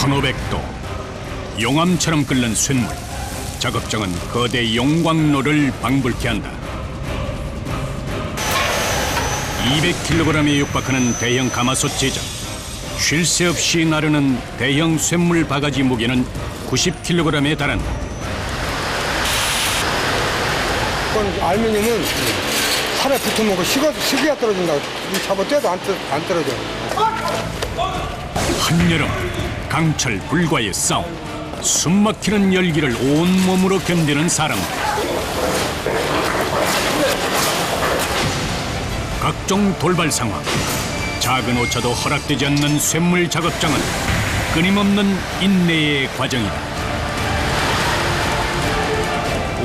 1500도 용암처럼 끓는 쇳물. 작업장은 거대 용광로를 방불케 한다. 200kg에 육박하는 대형 가마솥 제작. 쉴 새 없이 나르는 대형 쇳물 바가지 무게는 90kg에 달한다. 이건 알루미늄은 살에 붙어먹고 식기가 떨어진다고. 이 잡아 떼도 안 떨어져. 한여름 강철 불과의 싸움. 숨막히는 열기를 온몸으로 견디는 사람들. 각종 돌발 상황. 작은 오차도 허락되지 않는 쇳물 작업장은 끊임없는 인내의 과정이다.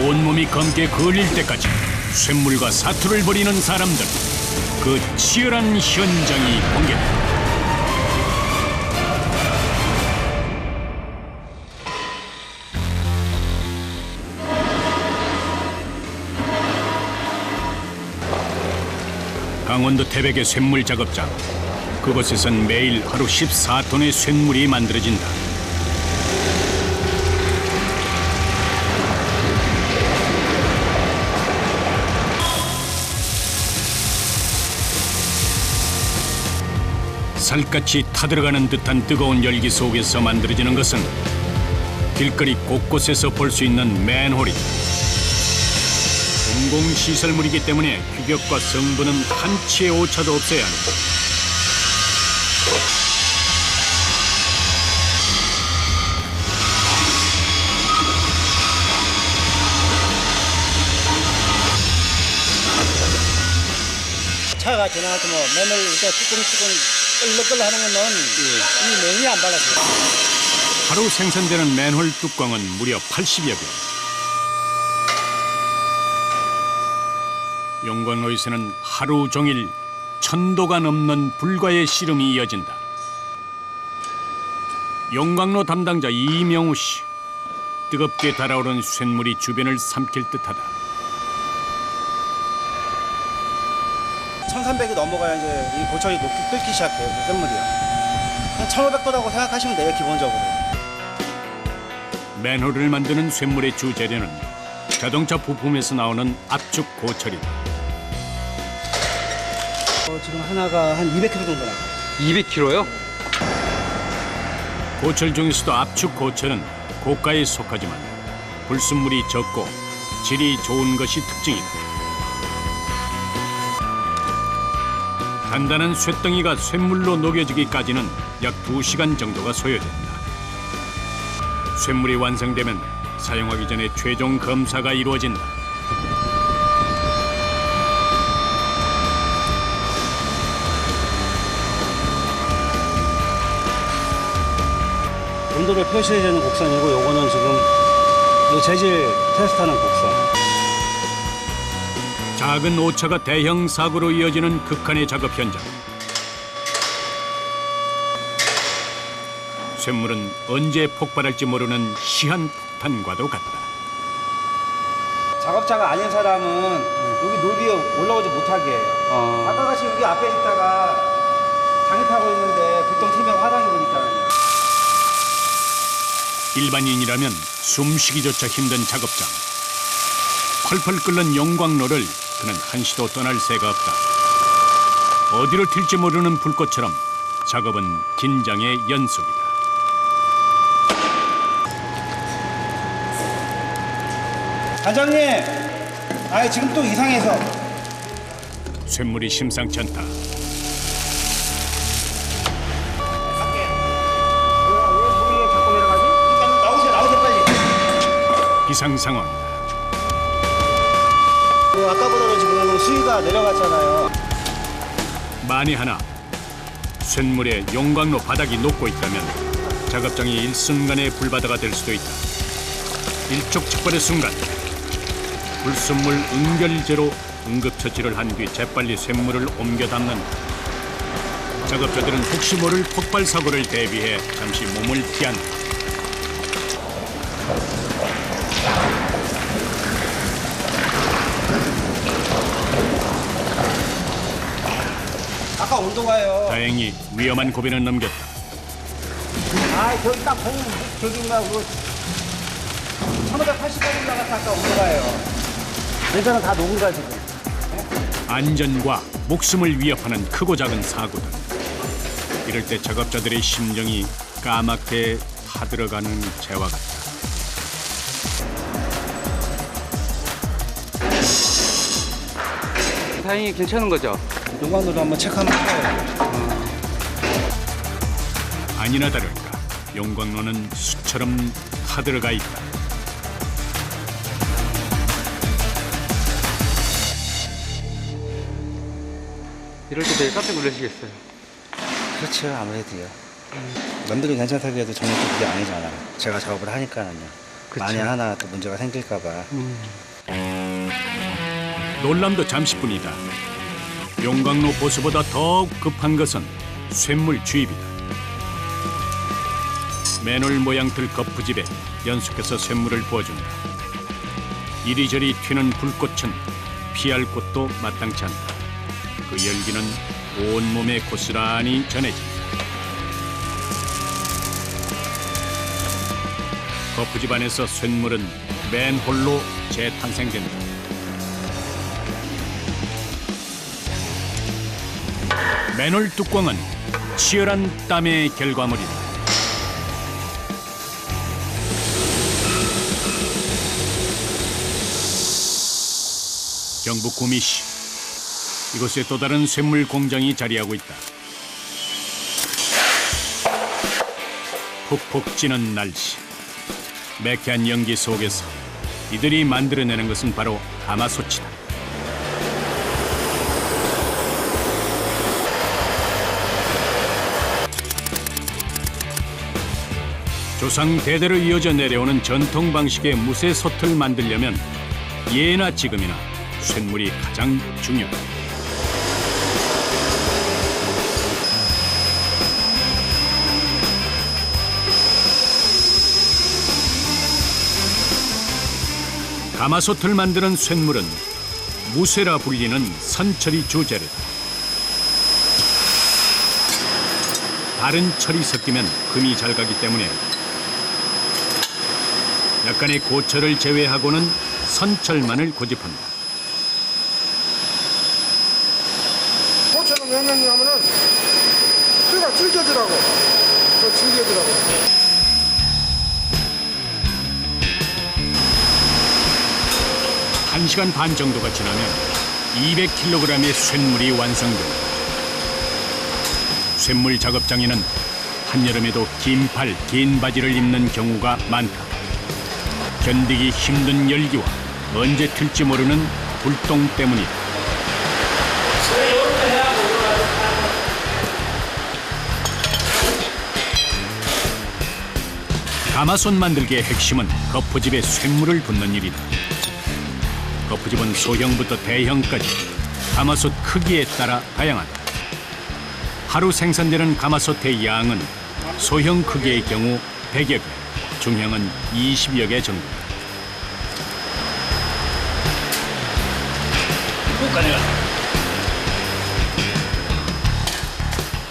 온몸이 검게 그을릴 때까지 쇳물과 사투를 벌이는 사람들. 그 치열한 현장이 공개된다. 강원도 태백의 쇳물 작업장. 그곳에선 매일 하루 14톤의 쇳물이 만들어진다. 살갗이 타들어가는 듯한 뜨거운 열기 속에서 만들어지는 것은 길거리 곳곳에서 볼 수 있는 맨홀이다. 공공시설물이기 때문에 규격과 성분은 한치의 오차도 없어야 한다. 차가 지나가서 뭐 맨을 이렇게 뚜껑뚜껑 끌렁끌렁 하는 거는 이 맨이 안 발랐어요. 하루 생산되는 맨홀 뚜껑은 무려 80여 개. 용광로에서는 하루 종일 1000도가 넘는 불과의 씨름이 이어진다. 용광로 담당자 이명우 씨. 뜨겁게 달아오른 쇳물이 주변을 삼킬 듯하다. 1300이 넘어가야 이제 이 고철이 높게 끓기 시작해요. 그 쇳물이요. 한 1500도라고 생각하시면 돼요, 기본적으로. 맨홀을 만드는 쇳물의 주 재료는 자동차 부품에서 나오는 압축 고철이다. 지금 하나가 한 200kg 정도 나와요. 200kg요? 고철 중에서도 압축 고철은 고가에 속하지만 불순물이 적고 질이 좋은 것이 특징이다. 단단한 쇳덩이가 쇳물로 녹여지기까지는 약 2시간 정도가 소요된다. 쇳물이 완성되면 사용하기 전에 최종 검사가 이루어진다. 온도를 표시해야 되는 곡선이고, 요거는 지금 이 재질 테스트하는 곡선. 작은 오차가 대형 사고로 이어지는 극한의 작업 현장. 쇳물은 언제 폭발할지 모르는 시한폭탄과도 같다. 작업자가 아닌 사람은 여기 높이에 올라오지 못하게 해요. 아까 같이 여기 앞에 있다가 장입하고 있는데 불똥 튀면 화상이 되니까. 일반인이라면 숨쉬기조차 힘든 작업장. 펄펄 끓는 용광로를 그는 한시도 떠날 새가 없다. 어디로 튈지 모르는 불꽃처럼 작업은 긴장의 연속이다. 반장님! 지금 또 이상해서. 쇳물이 심상치 않다. 나오세요 빨리. 비상 상황이다. 아까보다는 지금 수위가 내려갔잖아요. 만에 하나 쇳물에 용광로 바닥이 녹고 있다면 작업장이 일순간의 불바다가 될 수도 있다. 일촉즉발의 순간 불순물 응결제로 응급처치를 한 뒤 재빨리 쇳물을 옮겨 담는다. 작업자들은 혹시 모를 폭발 사고를 대비해 잠시 몸을 피한다. 아까 온도가요. 다행히 위험한 고비는 넘겼다. 아, 저기 딱 보면 저기 막 그거 1580까지 나가서 아까 온 거예요. 예전은 다 녹은 거야 지금. 안전과 목숨을 위협하는 크고 작은 사고들. 이럴 때 작업자들의 심정이 까맣게 타들어가는 재와 같다. 다행히 괜찮은 거죠? 용광로도 한번 체크 한번 해봐요. 아니나 다를까 용광로는 숯처럼 타들어가 있다. 이럴 때 되게 깜짝 놀라시겠어요. 그렇죠, 아무래도요. 남들이 괜찮다고 해도 저는 또 그게 아니잖아요. 제가 작업을 하니까는요. 그쵸. 만에 하나 또 문제가 생길까봐. 놀람도 잠시뿐이다. 용광로 보수보다 더욱 급한 것은 쇳물 주입이다. 맨홀 모양 들 거푸집에 연속해서 쇳물을 부어준다. 이리저리 튀는 불꽃은 피할 곳도 마땅치 않다. 그 열기는 온몸에 고스란히 전해진다. 거푸집 안에서 쇳물은 맨홀로 재탄생된다. 맨홀 뚜껑은 치열한 땀의 결과물이다. 경북 구미시 이곳에 또 다른 쇳물 공장이 자리하고 있다. 푹푹 찌는 날씨, 매캐한 연기 속에서 이들이 만들어내는 것은 바로 가마솥이다. 조상 대대로 이어져 내려오는 전통 방식의 무쇠솥을 만들려면 예나 지금이나 쇳물이 가장 중요하다. 가마솥을 만드는 쇳물은 무쇠라 불리는 선철이 주재료다. 다른 철이 섞이면 금이 잘 가기 때문에 약간의 고철을 제외하고는 선철만을 고집한다. 고추는 왜 넣냐면은 쇠가 질겨지라고. 더 질겨지라고. 1시간 반 정도가 지나면 200kg의 쇳물이 완성된다. 쇳물 작업장에는 한여름에도 긴 팔, 긴 바지를 입는 경우가 많다. 견디기 힘든 열기와 언제 틀지 모르는 불똥 때문이다. 가마솥 만들기의 핵심은 거푸집에 쇳물을 붓는 일이다. 거푸집은 소형부터 대형까지 가마솥 크기에 따라 다양하다. 하루 생산되는 가마솥의 양은 소형 크기의 경우 100여 개, 중형은 20여 개 정도다.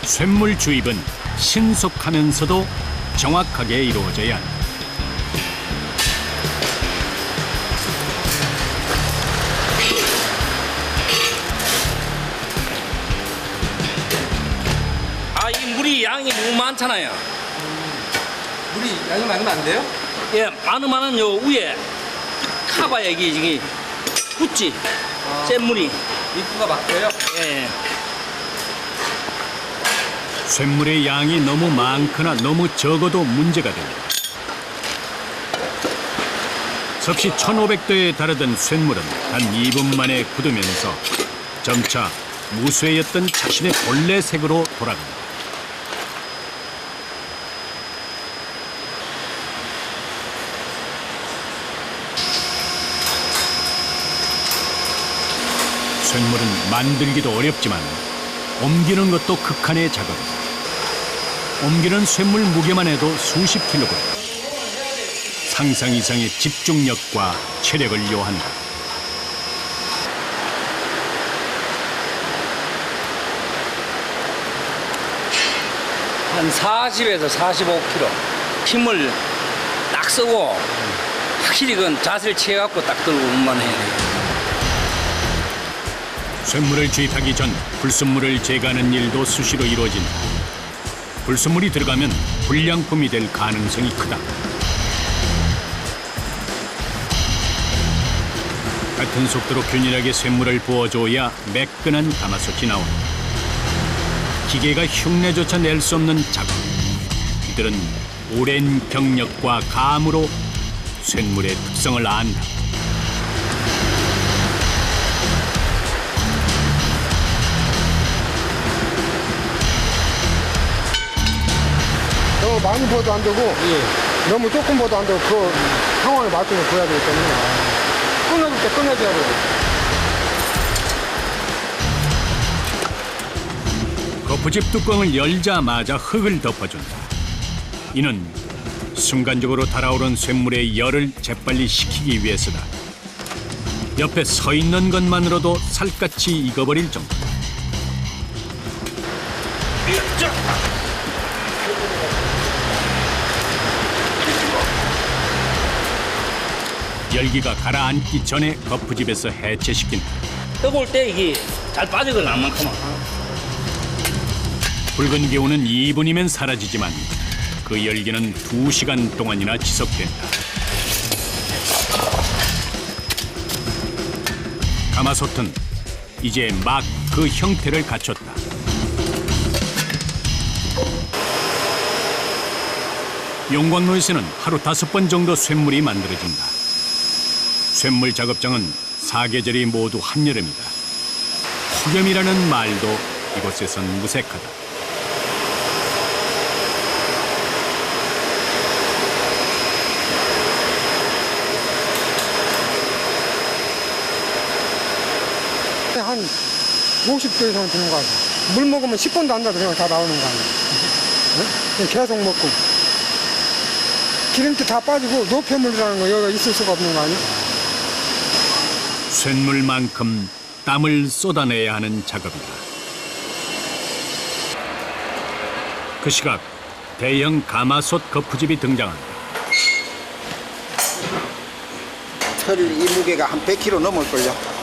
쇳물 주입은 신속하면서도 정확하게 이루어져야 한다. 아, 이 물이 양이 너무 많잖아요. 물이 양이 많으면 안 돼요? 예, 많으면은 요 위에 카바에 이게 붙지. 센 물이. 입구가 막혀요? 예. 쇳물의 양이 너무 많거나 너무 적어도 문제가 된다. 섭씨 1500도에 달하던 쇳물은 단 2분 만에 굳으면서 점차 무쇠였던 자신의 본래 색으로 돌아간다. 쇳물은 만들기도 어렵지만 옮기는 것도 극한의 작업이다. 옮기는 쇳물 무게만 해도 수십 킬로그램. 상상 이상의 집중력과 체력을 요한다. 한 40에서 45kg. 힘을 딱 쓰고 확실히 그건 자세를 취해갖고 딱 들고 운만 해야 돼요. 쇳물을 주입하기 전 불순물을 제거하는 일도 수시로 이루어진다. 불순물이 들어가면 불량품이 될 가능성이 크다. 같은 속도로 균일하게 쇳물을 부어줘야 매끈한 가마솥이 나온다. 기계가 흉내조차 낼 수 없는 작업. 이들은 오랜 경력과 감으로 쇳물의 특성을 안다. 너무 많이 부어도 안 되고 너무 조금 부어도 안 되고 그 상황에 맞춰서 부어야 되기 때문에 끊어질 때 끊어줘야 돼요. 거푸집 뚜껑을 열자마자 흙을 덮어준다. 이는 순간적으로 달아오른 쇳물의 열을 재빨리 식히기 위해서다. 옆에 서 있는 것만으로도 살갗이 익어버릴 정도. 열기가 가라앉기 전에 거푸집에서 해체시킨다. 뜨거울 때 이게 잘 빠지거든, 안만큼은. 붉은 기온은 2분이면 사라지지만 그 열기는 2시간 동안이나 지속된다. 가마솥은 이제 막 그 형태를 갖췄다. 용광로에서는 하루 5번 정도 쇳물이 만들어진다. 쇳물 작업장은 사계절이 모두 한여름이다. 폭염이라는 말도 이곳에선 무색하다. 한 50도 이상 되는 거 같아요. 물 먹으면 10번도 안 나도 그냥 다 나오는 거 아니에요. 응? 계속 먹고. 기름기 다 빠지고 노폐물이라는 거 여기가 있을 수가 없는 거 아니에요? 쇳물만큼 땀을 쏟아내야 하는 작업이다. 그 시각 대형 가마솥 거푸집이 등장한다. 털 이 무게가 한 100kg 넘을걸요.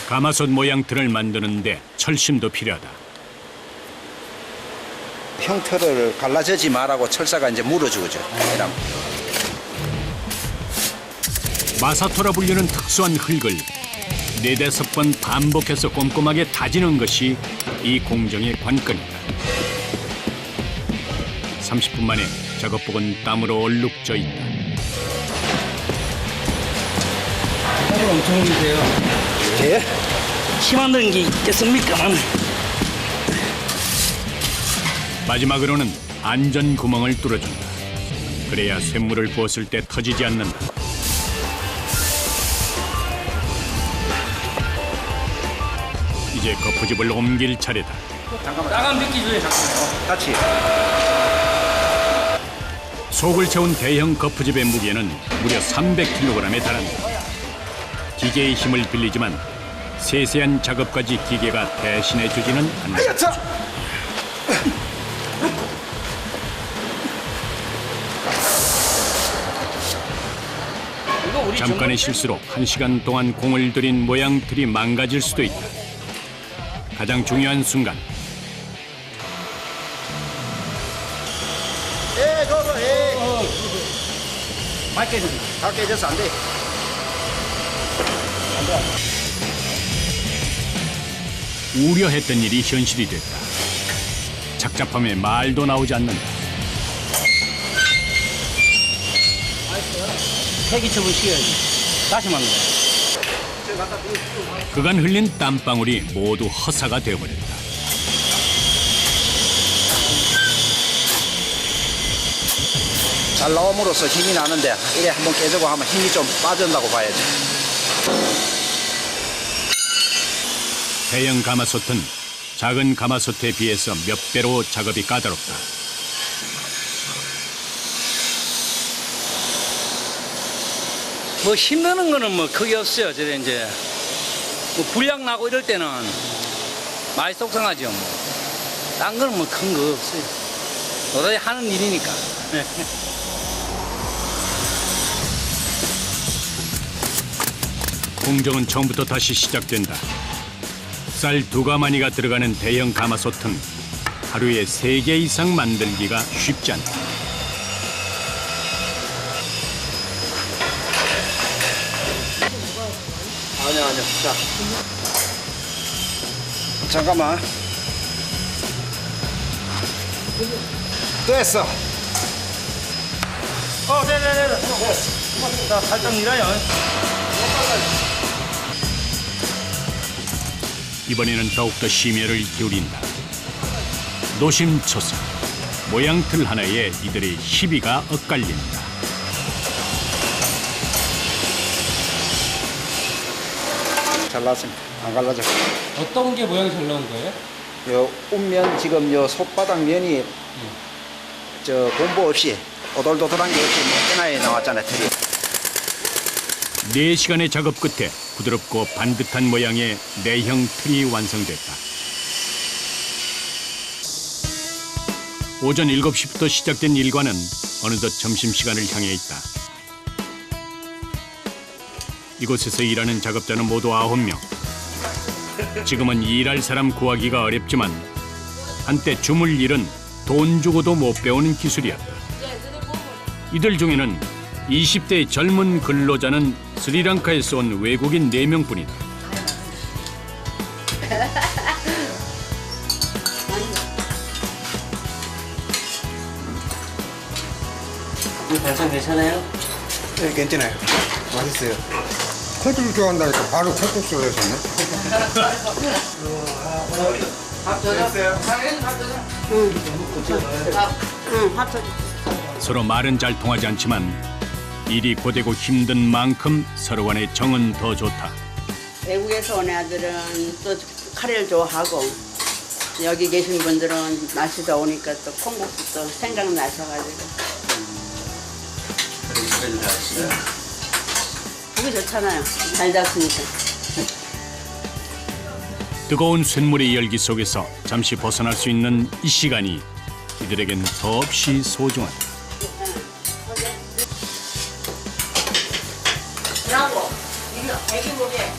가마솥 모양 틀을 만드는데 철심도 필요하다. 형태를 갈라지지 말라고 철사가 이제 물어주죠. 이런. 마사토라 불리는 특수한 흙을 4-5번 반복해서 꼼꼼하게 다지는 것이 이 공정의 관건이다. 30분 만에 작업복은 땀으로 얼룩져 있다. 땀을 엄청 흘리세요. 예? 침 안 드는 게 있겠습니까? 마지막으로는 안전 구멍을 뚫어준다. 그래야 쇳물을 부었을 때 터지지 않는다. 이제 거푸집을 옮길 차례다. 나간 믿기 전에 잠깐만요. 같이. 속을 채운 대형 거푸집의 무게는 무려 300kg에 달한다. 기계의 힘을 빌리지만 세세한 작업까지 기계가 대신해 주지는 않는다. 이거 우리 잠깐의 실수로 1시간 동안 공을 들인 모양틀이 망가질 수도 있다. 가장 중요한 순간, 예, 저거, 예. 많이 깨졌어. 다 깨져서 안 돼. 우려했던 일이 현실이 됐다. 착잡함에 말도 나오지 않는다. 폐기 처분 시켜야지. 다시 만들어. 그간 흘린 땀방울이 모두 허사가 되어버렸다. 잘 나옴으로써 힘이 나는데 이래 한번 깨지고 하면 힘이 좀 빠진다고 봐야지. 대형 가마솥은 작은 가마솥에 비해서 몇 배로 작업이 까다롭다. 뭐 힘드는 거는 뭐 크게 없어요. 저래 이제 뭐 불량 나고 이럴 때는 많이 속상하죠. 뭐. 딴 거는 뭐 큰 거 없어요. 도저히 하는 일이니까. 공정은 처음부터 다시 시작된다. 쌀 2가마니가 들어가는 대형 가마솥은 하루에 3개 이상 만들기가 쉽지 않다. 아니야. 자. 잠깐만. 됐어. 네네네. 됐어. 자, 살짝 밀어요. 이번에는 더욱더 심혈을 기울인다. 노심초사, 모양틀 하나에 이들의 시비가 엇갈린다. 잘 나왔습니다. 안 갈라져. 어떤 게 모양이 잘 나온 거예요? 요 운면 지금 요 솥바닥 면이 저 공부 없이 오돌도돌한 게 없이 뭐 깨나에 나왔잖아요. 틀이. 4시간의 작업 끝에 부드럽고 반듯한 모양의 내형 틀이 완성됐다. 오전 7시부터 시작된 일과는 어느덧 점심시간을 향해 있다. 이곳에서 일하는 작업자는 모두 9명. 지금은 일할 사람 구하기가 어렵지만 한때 주물 일은 돈 주고도 못 배우는 기술이었다. 이들 중에는 20대의 젊은 근로자는 스리랑카에서 온 외국인 4명뿐이다. 이 반찬 괜찮아요? 네, 괜찮아요. 맛있어요. 콩국수 좋아한다니까 바로 콩국수를 했었네. 서로 말은 잘 통하지 않지만 일이 고되고 힘든 만큼 서로 간의 정은 더 좋다. 외국에서 온 애들은 또 카레를 좋아하고 여기 계신 분들은 날씨 더우니까 또 콩국수 또 생각나셔가지고 보기 좋잖아요. 잘 잡수니까. 뜨거운 쇳물의 열기 속에서 잠시 벗어날 수 있는 이 시간이 이들에겐 더없이 소중하다. 브라보. 이거 애기 목에.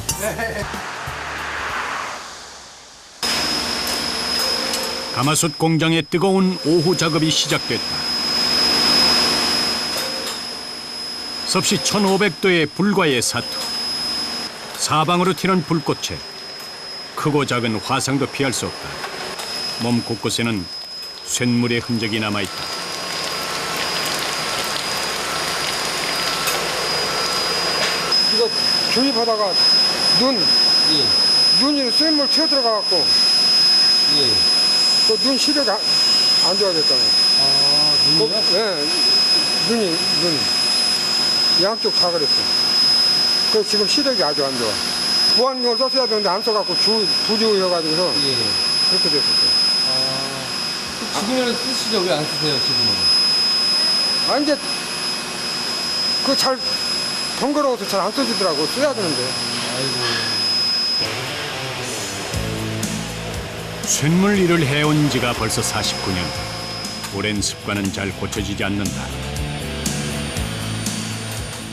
가마솥 공장의 뜨거운 오후 작업이 시작됐다. 섭씨 1500도의 불과의 사투. 사방으로 튀는 불꽃에 크고 작은 화상도 피할 수 없다. 몸 곳곳에는 쇳물의 흔적이 남아있다. 이거 조립하다가 눈이 쇳물 튀어 들어가갖고 또 눈 시력이 안 좋아졌잖아요. 눈이요? 네, 눈이 양쪽 다 그랬어. 그 지금 시력이 아주 안 좋아. 보안용을 썼어야 되는데 안 써갖고 부주여가지고서 그렇게 됐었어요. 지금은 쓰시죠? 왜 안 쓰세요, 지금은? 아 이제 그 잘 번거로워서 잘 안 써지더라고. 써야 되는데. 쇳물 일을 해온 지가 벌써 49년. 오랜 습관은 잘 고쳐지지 않는다.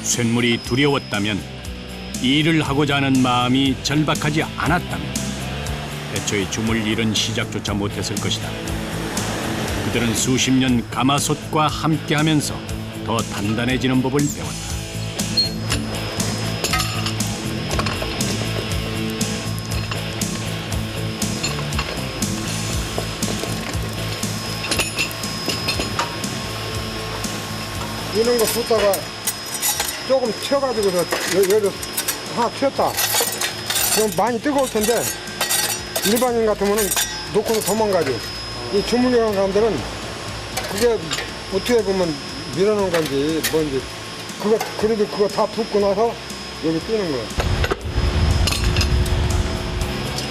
쇳물이 두려웠다면, 이 일을 하고자 하는 마음이 절박하지 않았다면 애초에 주물 일은 시작조차 못했을 것이다. 그들은 수십 년 가마솥과 함께하면서 더 단단해지는 법을 배웠다. 이런 거 붓다가 조금 튀어가지고서 여기를 하나 튀었다. 그럼 많이 뜨거울 텐데 일반인 같으면은 놓고는 도망가지. 이 주물려는 사람들은 그게 어떻게 보면 밀어놓은 건지 뭔지 그래도 그거 다 붓고 나서 여기 뛰는 거야.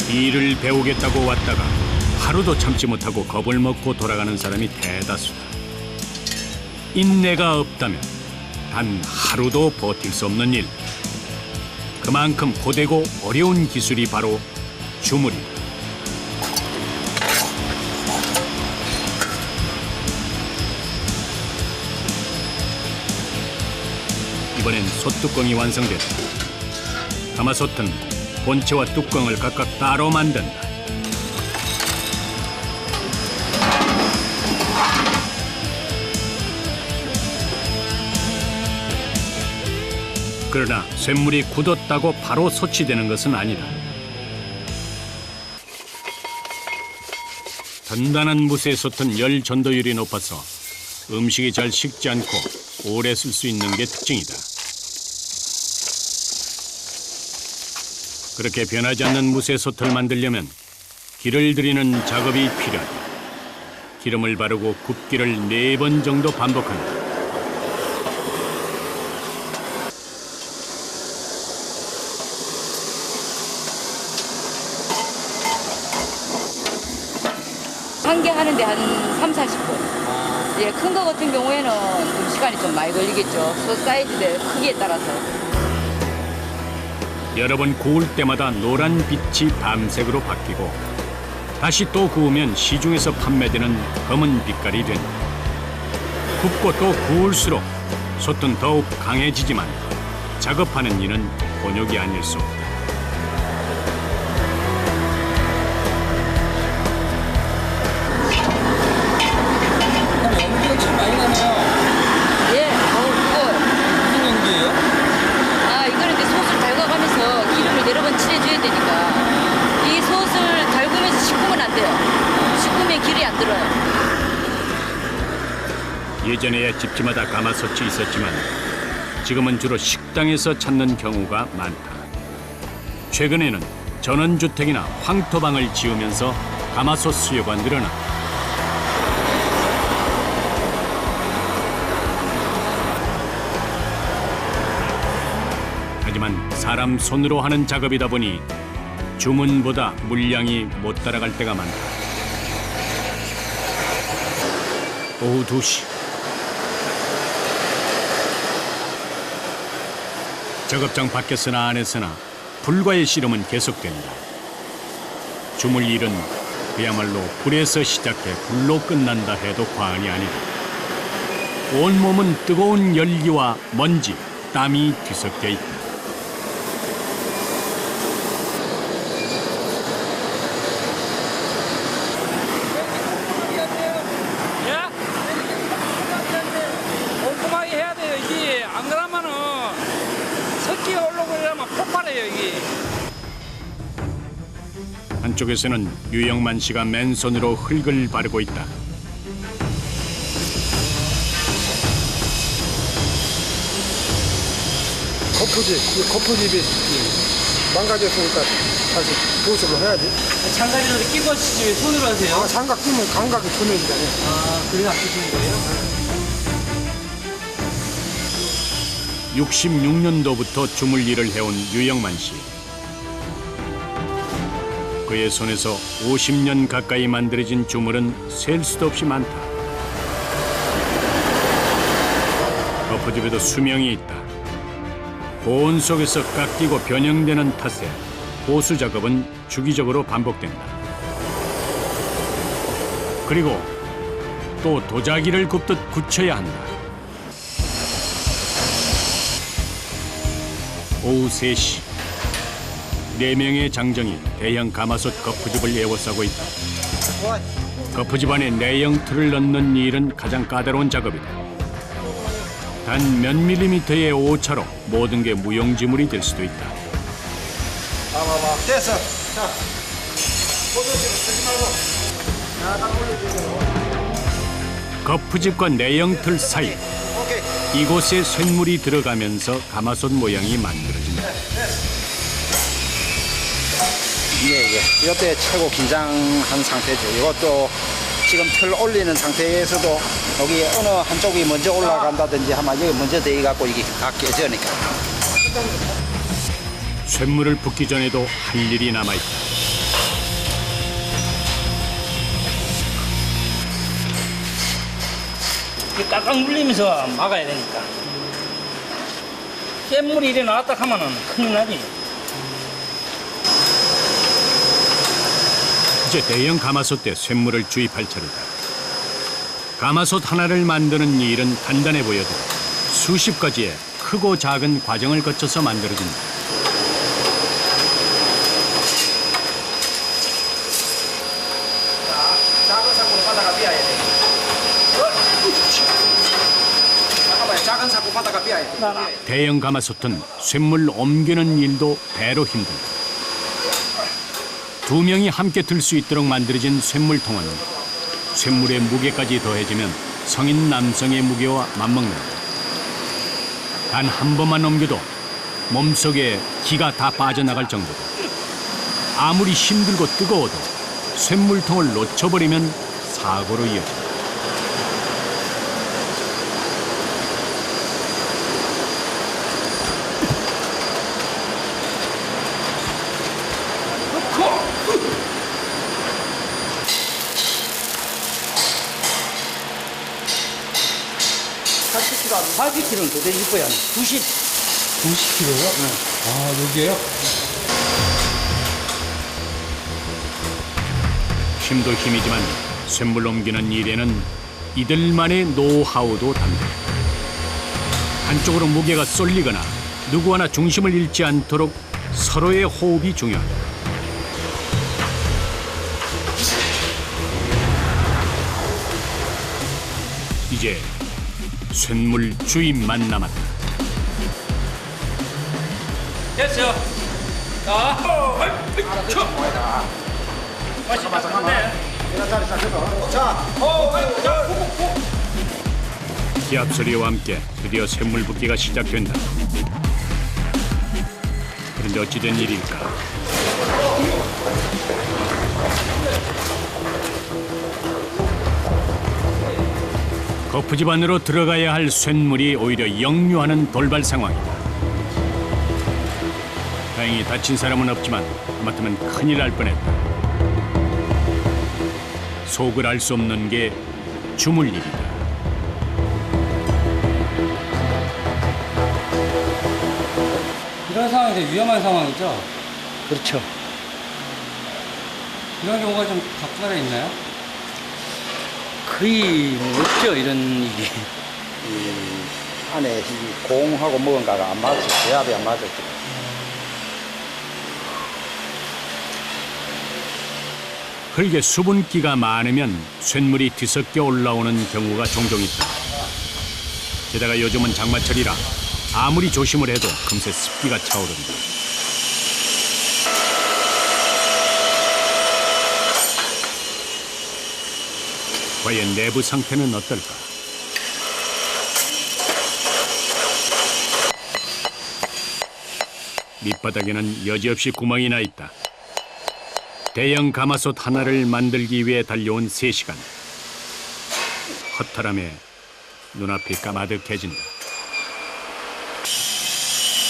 이 일을 배우겠다고 왔다가 하루도 참지 못하고 겁을 먹고 돌아가는 사람이 대다수다. 인내가 없다면 단 하루도 버틸 수 없는 일. 그만큼 고되고 어려운 기술이 바로 주물이다. 이번엔 솥뚜껑이 완성됐다. 가마솥은 본체와 뚜껑을 각각 따로 만든다. 그러나 쇳물이 굳었다고 바로 소치되는 것은 아니다. 단단한 무쇠 솥은 열 전도율이 높아서 음식이 잘 식지 않고 오래 쓸 수 있는 게 특징이다. 그렇게 변하지 않는 무쇠 솥을 만들려면 기를 들이는 작업이 필요하다. 기름을 바르고 굽기를 4번 정도 반복한다. 한 개 하는데 한 3, 40분. 예, 큰 거 같은 경우에는 좀 시간이 좀 많이 걸리겠죠. 솥 사이즈의 크기에 따라서. 여러 번 구울 때마다 노란 빛이 밤색으로 바뀌고 다시 또 구우면 시중에서 판매되는 검은 빛깔이 된다. 굽고 또 구울수록 솥은 더욱 강해지지만 작업하는 이는 곤욕이 아닐 수 없다. 연기가 참 많이 나네요. 예, 무거워요. 무슨 연기예요? 아, 이거는 이제 솥을 달궈가면서 기름을 여러 번 칠해줘야 되니까 이 솥을 달구면서 식으면 안 돼요. 식으면 기름이 안 들어요. 예전에야 집집마다 가마솥이 있었지만 지금은 주로 식당에서 찾는 경우가 많다. 최근에는 전원주택이나 황토방을 지으면서 가마솥 수요가 늘어났다. 하지만 사람 손으로 하는 작업이다 보니 주문보다 물량이 못 따라갈 때가 많다. 오후 2시. 작업장 밖에서나 안에서나 불과의 씨름은 계속된다. 주물 일은 그야말로 불에서 시작해 불로 끝난다 해도 과언이 아니다. 온몸은 뜨거운 열기와 먼지, 땀이 뒤섞여 있다. 꼼꼼하게 해야 돼요. 이게 안 그러면은 석기가 올라오고 이러면 폭발해요. 이게. 한쪽에서는 유영만 씨가 맨손으로 흙을 바르고 있다. 거푸집이 망가졌으니까 다시 보수를 해야지. 장갑이라도 끼고 하시지 왜 손으로 하세요? 아, 장갑 끼면 감각이 전해지잖아요. 아, 그래서 안 끼시는 거예요? 66년도부터 주물 일을 해온 유영만 씨. 그의 손에서 50년 가까이 만들어진 주물은 셀 수도 없이 많다. 거푸집에도 수명이 있다. 고온 속에서 깎이고 변형되는 탓에 보수 작업은 주기적으로 반복된다. 그리고 또 도자기를 굽듯 굳혀야 한다. 오후 3시. 4명의 장정이 대형 가마솥 거푸집을 에워싸고 있다. 거푸집 안에 내형 틀을 넣는 일은 가장 까다로운 작업이다. 단 몇 밀리미터의 오차로 모든 게 무용지물이 될 수도 있다. 됐어. 자, 포도씨를 쓰지 말고. 자, 딱 올려주세요. 거푸집과 내형 틀 사이. 오케이. 이곳에 쇳물이 들어가면서 가마솥 모양이 만들어진다. 예. 이때 최고 긴장한 상태죠. 이것도 지금 틀 올리는 상태에서도 여기 어느 한쪽이 먼저 올라간다든지 하면 여기 먼저 대갖고 이게 다 깨지니까. 쇳물을 붓기 전에도 할 일이 남아있다. 이게 깍깍 눌리면서 막아야 되니까. 쇳물이 이래 나왔다 하면은 큰일 나지. 이제 대형 가마솥에 쇳물을 주입할 차례다. 가마솥 하나를 만드는 일은 간단해 보여도 수십 가지의 크고 작은 과정을 거쳐서 만들어진다. 작은 사고로 바다가 비어야 돼. 잠깐만요. 작은 사고 바다가 비어야 돼. 대형 가마솥은 쇳물 옮기는 일도 배로 힘들다. 두 명이 함께 들 수 있도록 만들어진 쇳물통은 쇳물의 무게까지 더해지면 성인 남성의 무게와 맞먹는다. 단 한 번만 옮겨도 몸속에 기가 다 빠져나갈 정도다. 아무리 힘들고 뜨거워도 쇳물통을 놓쳐버리면 사고로 이어진다. 한 80kg는 더 되실 거야. 90kg요? 아, 여기에요? 힘도 힘이지만 쇳물 옮기는 일에는 이들만의 노하우도 담겨. 한쪽으로 무게가 쏠리거나 누구 하나 중심을 잃지 않도록 서로의 호흡이 중요하다. 이제 쇳물 주인만 남았다. 됐어요. 자, 기합 소리와 함께 드디어 쇳물 붓기가 시작된다. 그런데 어찌된 일일까? 거푸집 안으로 들어가야 할 쇳물이 오히려 역류하는 돌발 상황이다. 다행히 다친 사람은 없지만 하마터면 큰일 날 뻔했다. 속을 알 수 없는 게 주물 일이다. 이런 상황이 되게 위험한 상황이죠? 그렇죠. 이런 경우가 좀 가끔가다 있나요? 거의 없죠, 이런 일이. 이 안에 이 공하고 뭔가가 안 맞죠. 배합이 안 맞죠. 흙에 수분기가 많으면 쇳물이 뒤섞여 올라오는 경우가 종종 있다. 게다가 요즘은 장마철이라 아무리 조심을 해도 금세 습기가 차오른다. 과연 내부 상태는 어떨까? 밑바닥에는 여지없이 구멍이 나 있다. 대형 가마솥 하나를 만들기 위해 달려온 3시간. 허탈함에 눈앞이 까마득해진다.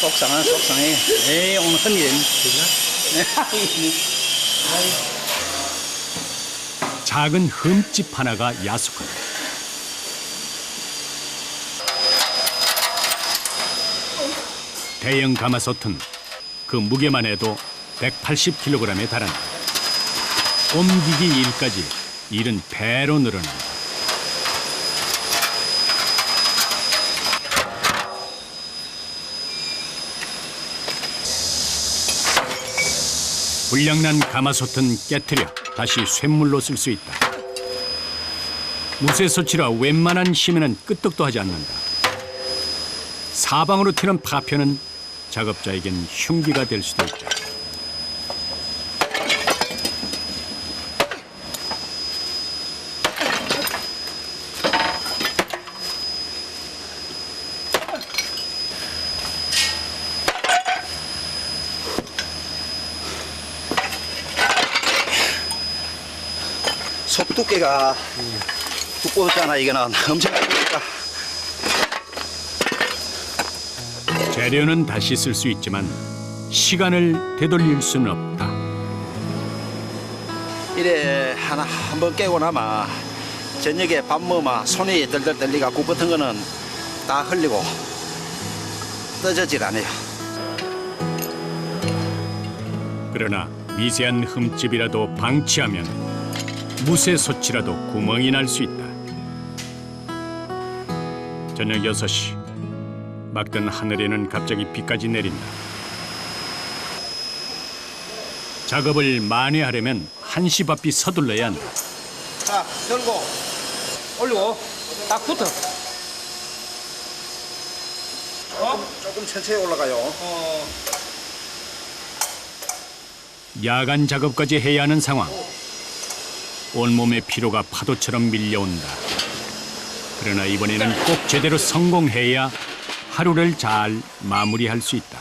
속상해. 에이, 오늘 큰일. 작은 흠집 하나가 야속하다. 대형 가마솥은 그 무게만 해도 180kg에 달한다. 옮기기 일까지 일은 배로 늘어난다. 불량난 가마솥은 깨트려 다시 쇳물로 쓸 수 있다. 무쇠솥이라 웬만한 힘에는 끄떡도 하지 않는다. 사방으로 튀는 파편은 작업자에겐 흉기가 될 수도 있다. 속 두께가 두꺼웠잖아. 이거는 엄청 두껍다. 재료는 다시 쓸 수 있지만 시간을 되돌릴 수는 없다. 이래 하나 한번 깨고 나면 저녁에 밥 먹으면 손이 덜덜 떨리가 국 같은 거는 다 흘리고 떠지질 않아요. 그러나 미세한 흠집이라도 방치하면 무쇠솥이라도 구멍이 날 수 있다. 저녁 6시 막던 하늘에는 갑자기 비까지 내린다. 작업을 만회하려면 한시 바삐 서둘러야 한다. 자, 들고 올리고 딱 붙어. 조금 천천히 올라가요. 야간 작업까지 해야 하는 상황. 온몸의 피로가 파도처럼 밀려온다. 그러나 이번에는 꼭 제대로 성공해야 하루를 잘 마무리할 수 있다.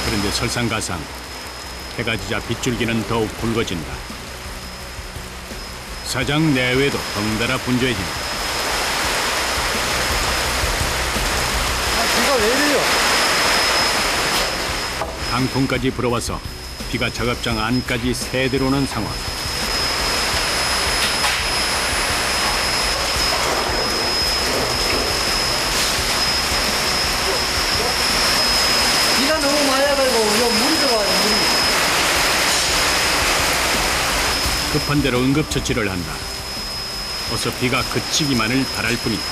그런데 설상가상 해가 지자 빗줄기는 더욱 굵어진다. 사장 내외도 덩달아 분주해진다. 비가 왜 이래요? 강풍까지 불어와서 비가 작업장 안까지 새들어오는 상황. 비가 너무 많이 와가지고 물이 들어와요, 물이. 급한 대로 응급처치를 한다. 어서 비가 그치기만을 바랄 뿐이다.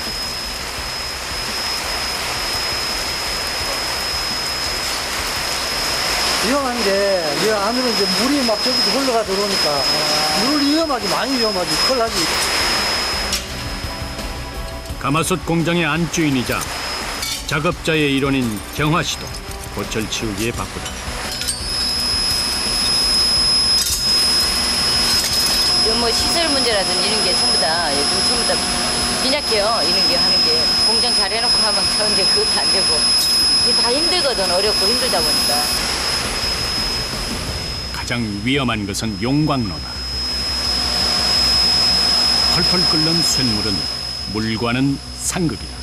위험한 게, 이 안으로 이제 물이 막 저기서 흘러가 들어오니까, 물 위험하지, 많이 위험하지, 큰일 나지. 가마솥 공장의 안주인이자 작업자의 일원인 경화 씨도 고철 치우기에 바쁘다. 뭐 시설 문제라든지 이런 게 전부 다 요즘 전부 다 빈약해요. 이런 게 하는 게 공장 잘 해놓고 하면 좋은데 그것도 안 되고 이게 다 힘들거든. 어렵고 힘들다 보니까. 가장 위험한 것은 용광로다. 펄펄 끓는 쇳물은 물과는 상극이다.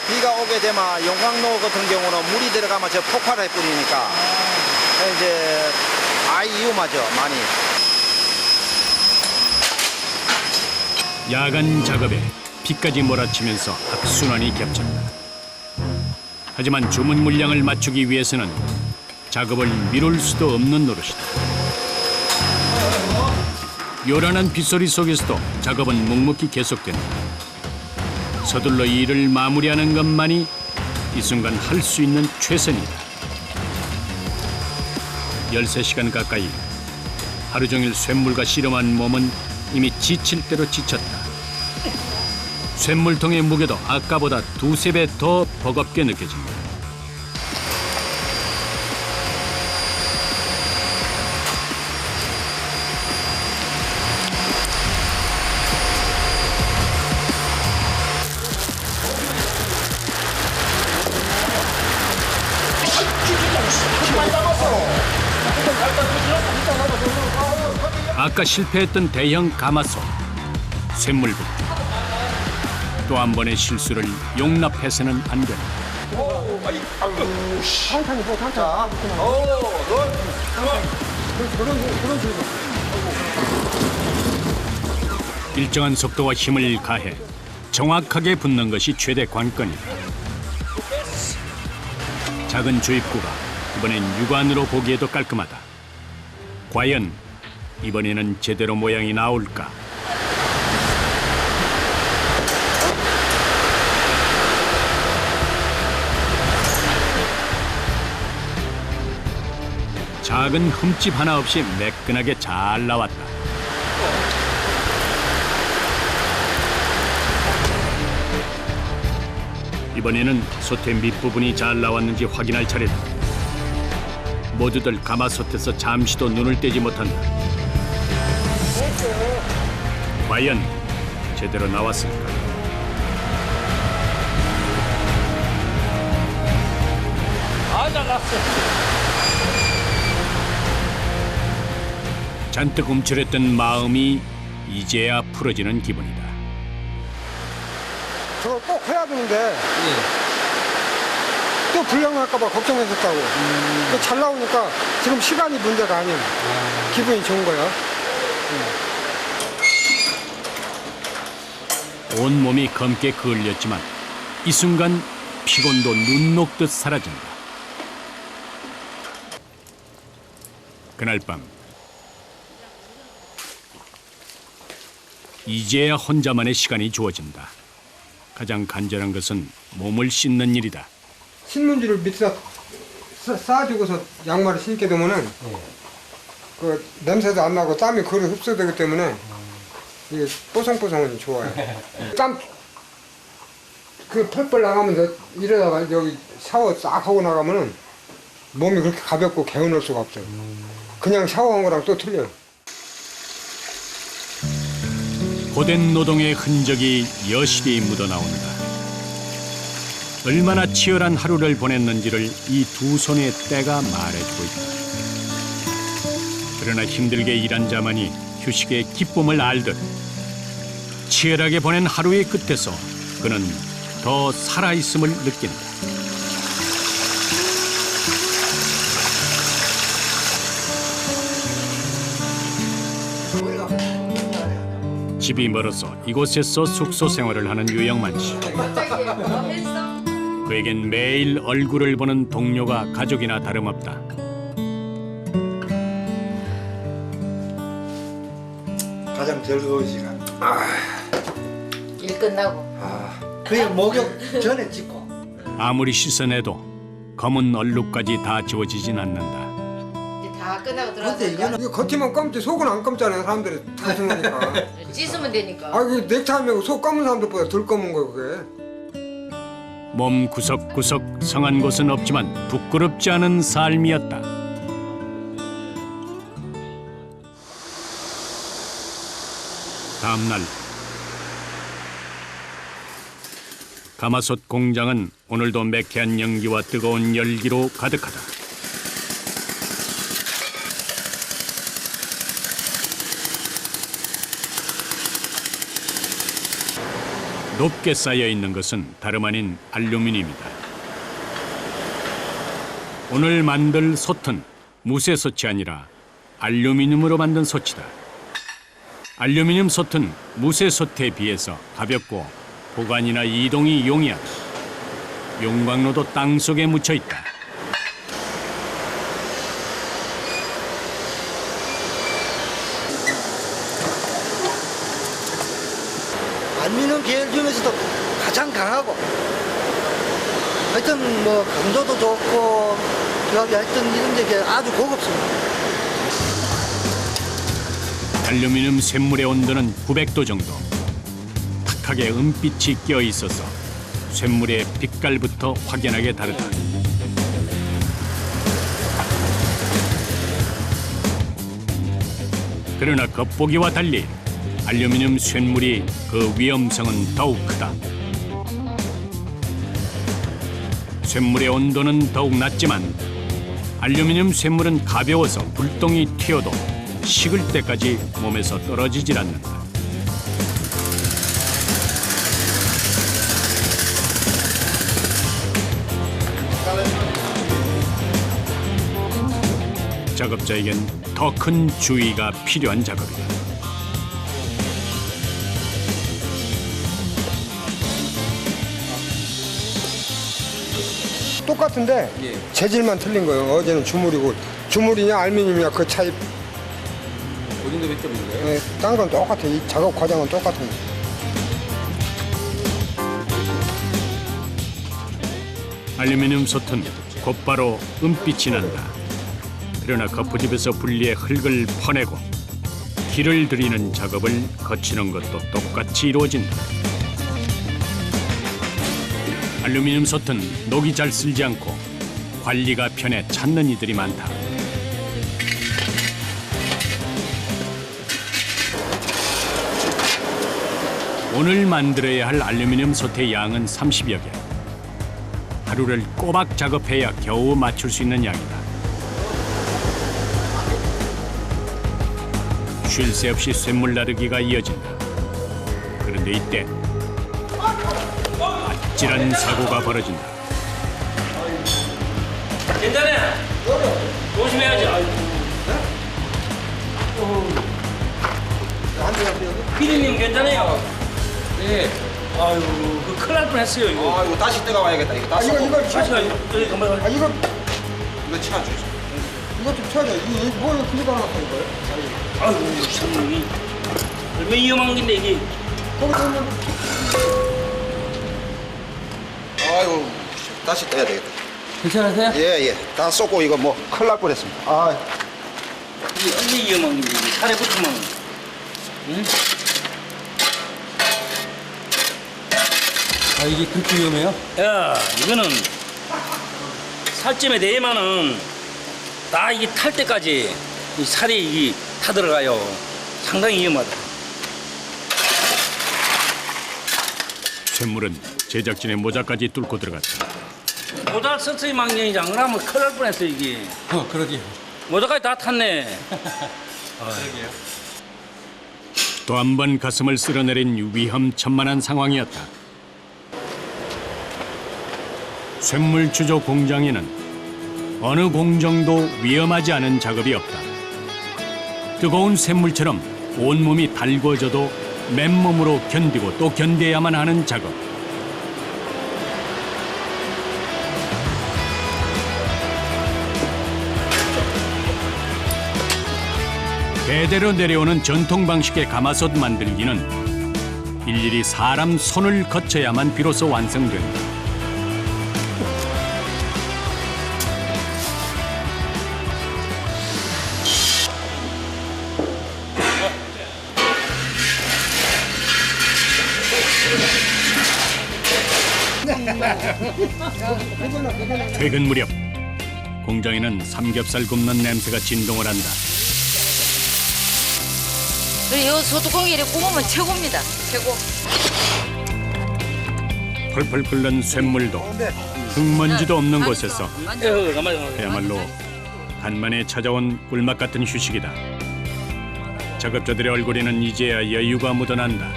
비가 오게 되면 용광로 같은 경우는 물이 들어가면 저 폭발해 버리니까 이제 아이 위험하죠, 많이. 야간 작업에 비까지 몰아치면서 악순환이 겹쳤다. 하지만 주문 물량을 맞추기 위해서는 작업을 미룰 수도 없는 노릇이다. 요란한 빗소리 속에서도 작업은 묵묵히 계속된다. 서둘러 일을 마무리하는 것만이 이 순간 할 수 있는 최선이다. 13시간 가까이 하루 종일 쇳물과 씨름한 몸은 이미 지칠 대로 지쳤다. 쇳물통의 무게도 아까보다 두세 배 더 버겁게 느껴진다. 아까 실패했던 대형 가마솥, 쇳물붓기. 또 한 번의 실수를 용납해서는 안 된다. 한칸이 뭐 한칸. 그런 식으로. 일정한 속도와 힘을 가해 정확하게 붓는 것이 최대 관건이다. 작은 주입구가 이번엔 육안으로 보기에도 깔끔하다. 과연 이번에는 제대로 모양이 나올까? 작은 흠집 하나 없이 매끈하게 잘 나왔다. 이번에는 솥의 밑부분이 잘 나왔는지 확인할 차례다. 모두들 가마솥에서 잠시도 눈을 떼지 못한다. 과연 제대로 나왔을까? 아, 잘났어. 잔뜩 움츠렸던 마음이 이제야 풀어지는 기분이다. 저걸 꼭 해야 되는데 또 불량할까봐 걱정했었다고. 또 잘 나오니까 지금 시간이 문제가 아니야. 기분이 좋은 거야. 온몸이 검게 그을렸지만 이 순간 피곤도 눈 녹듯 사라진다. 그날 밤 이제야 혼자만의 시간이 주어진다. 가장 간절한 것은 몸을 씻는 일이다. 신문지를 밑에다 싸주고서 양말을 신게 되면은 그 냄새도 안 나고 땀이 그로 흡수되기 때문에 이게 뽀송뽀송하니 좋아요. 땀 그 펄펄 나가면서 이러다가 여기 샤워 싹 하고 나가면은 몸이 그렇게 가볍고 개운할 수가 없어요. 그냥 샤워한 거랑 또 틀려요. 고된 노동의 흔적이 여실히 묻어나온다. 얼마나 치열한 하루를 보냈는지를 이 두 손의 때가 말해주고 있다. 그러나 힘들게 일한 자만이 휴식의 기쁨을 알듯 치열하게 보낸 하루의 끝에서 그는 더 살아있음을 느낀다. 집이 멀어서 이곳에서 숙소 생활을 하는 유영만 씨. 그에겐 매일 얼굴을 보는 동료가 가족이나 다름없다. 가장 즐거운 시간. 일 끝나고. 그냥 목욕 전에 찍고. 아무리 씻어내도 검은 얼룩까지 다 지워지진 않는다. 이제 다 끝나고 근데 이거는 이거 겉이만 검지 속은 안 검잖아요. 사람들이 다 생각하니까. 씻으면 되니까. 아, 이거 넥타이 메고 속 검은 사람들보다 덜 검은 거예요, 그게. 몸 구석구석 성한 곳은 없지만 부끄럽지 않은 삶이었다. 다음 날 가마솥 공장은 오늘도 매캐한 연기와 뜨거운 열기로 가득하다. 높게 쌓여 있는 것은 다름 아닌 알루미늄이다. 오늘 만들 솥은 무쇠솥이 아니라 알루미늄으로 만든 솥이다. 알루미늄 솥은 무쇠솥에 비해서 가볍고 보관이나 이동이 용이하다. 용광로도 땅속에 묻혀 있다. 알루미늄 계열 중에서도 가장 강하고 하여튼 뭐 강도도 좋고 하여튼 이런 게 아주 고급습니다. 알루미늄 쇳물의 온도는 900도 정도. 탁하게 은빛이 끼어 있어서 쇳물의 빛깔부터 확연하게 다르다. 그러나 겉보기와 달리 알루미늄 쇳물이 그 위험성은 더욱 크다. 쇳물의 온도는 더욱 낮지만 알루미늄 쇳물은 가벼워서 불똥이 튀어도 식을 때까지 몸에서 떨어지질 않는다. 작업자에겐 더 큰 주의가 필요한 작업이다. 똑같은데 재질만 틀린 거예요. 어제는 주물이고 주물이냐 알루미늄이냐 그 차이. 본인도 몇 점인 거예요? 네, 딴 건 똑같아. 이 작업 과정은 똑같은 거. 알루미늄 솥은 곧바로 은빛이 난다. 그러나 거푸집에서 분리해 흙을 퍼내고 길을 들이는 작업을 거치는 것도 똑같이 이루어진다. 알루미늄 솥은 녹이 잘 쓸지 않고 관리가 편해 찾는 이들이 많다. 오늘 만들어야 할 알루미늄 솥의 양은 30여 개. 하루를 꼬박 작업해야 겨우 맞출 수 있는 양이다. 쉴 새 없이 쇳물 나르기가 이어진다. 그런데 이때 아찔한 사고가 벌어진다. 괜찮아요. 조심해야죠. 피디님 괜찮아요. 네. 아유, 그 큰일 날 뻔했어요 이거. 아, 이거 다시 뜨거워야겠다. 이거 다시. 이거 다시 가. 여기 가만. 아 이거 쳐주죠. 이거 좀 쳐야 돼. 이거 뭘 그리고 나왔어 이거? 아유, 참 얼마나 위험한 건데 이게. 거기서 있는 아이고, 다시 떠야 되겠다. 괜찮으세요? 예. 다 쏟고 이거 뭐 큰일 날 뻔했습니다. 아, 이게 얼마나 위험한 건데 이게 살에 붙으면. 응? 아, 이게 그렇게 위험해요? 야, 이거는 살점에 대해만은 다 이게 탈 때까지 이 살이 이게 타 들어가요. 상당히 위험하다. 쇳물은 제작진의 모자까지 뚫고 들어갔다. 모자 썼어요, 망령이지. 안 그러면 큰일 날 뻔했어, 이게. 그러게요. 모자까지 다 탔네. 그러게요. 또 한 번 가슴을 쓸어내린 위험천만한 상황이었다. 쇳물 추조 공장에는 어느 공정도 위험하지 않은 작업이 없다. 뜨거운 쇳물처럼 온몸이 달궈져도 맨몸으로 견디고 또 견뎌야만 하는 작업. 대대로 내려오는 전통 방식의 가마솥 만들기는 일일이 사람 손을 거쳐야만 비로소 완성된다. 퇴근 무렵 공장에는 삼겹살 굽는 냄새가 진동을 한다. 그리고 이 소뚜껑에 이렇게 구우면 최고입니다. 최고. 펄펄 끓는 쇳물도 흙먼지도 없는 곳에서 가만히. 그야말로 간만에 찾아온 꿀맛 같은 휴식이다. 작업자들의 얼굴에는 이제야 여유가 묻어난다.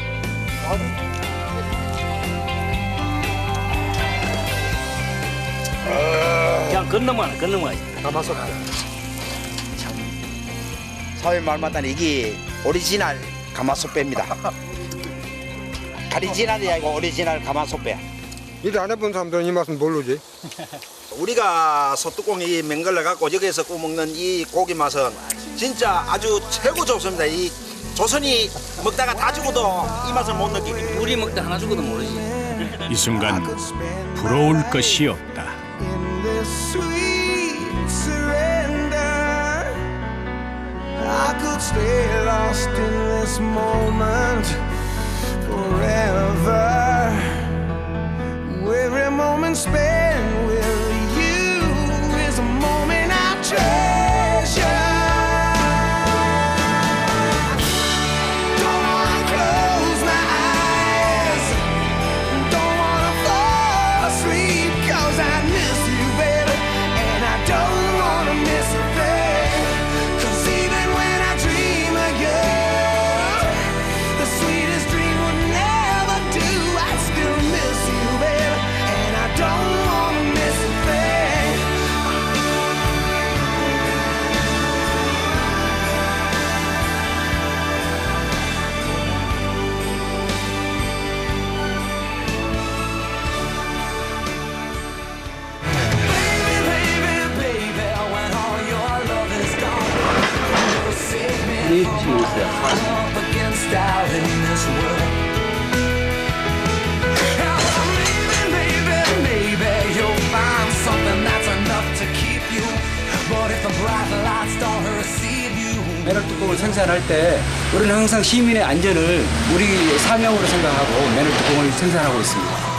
그냥 건너만. 가마솥. 사회 말 맞다니 이게 오리지널 가마솥배입니다. 가리지널이 아니고 오리지널 가마솥배. 일 안 해본 사람들은 이 맛은 모르지. 우리가 소뚜껑이 맹글러 갖고 여기에서 구워 먹는 이 고기 맛은 진짜 아주 최고 좋습니다. 이 조선이 먹다가 다 죽어도 이 맛을 못 느끼게. 우리 먹다 하나 죽어도 모르지. 이 순간 부러울 것이 없다. I could stay lost in this moment forever. Every moment spent with you is a moment I treasure. Don't wanna close my eyes, don't wanna fall asleep, 'cause I miss you, baby, and I don't wanna miss a thing. 'Cause even when I dream of you, the sweetest dream would never do. I still miss you, baby, and I don't wanna miss a thing. Baby, when all your love is gone, you'll save me up against doubt in this world. Maybe you'll find something that's enough to keep you. But if the bright lights don't receive you, 매너 뚜껑을 생산할 때 우리는 항상 시민의 안전을 우리 사명으로 생각하고 매너 뚜껑을 생산하고 있습니다.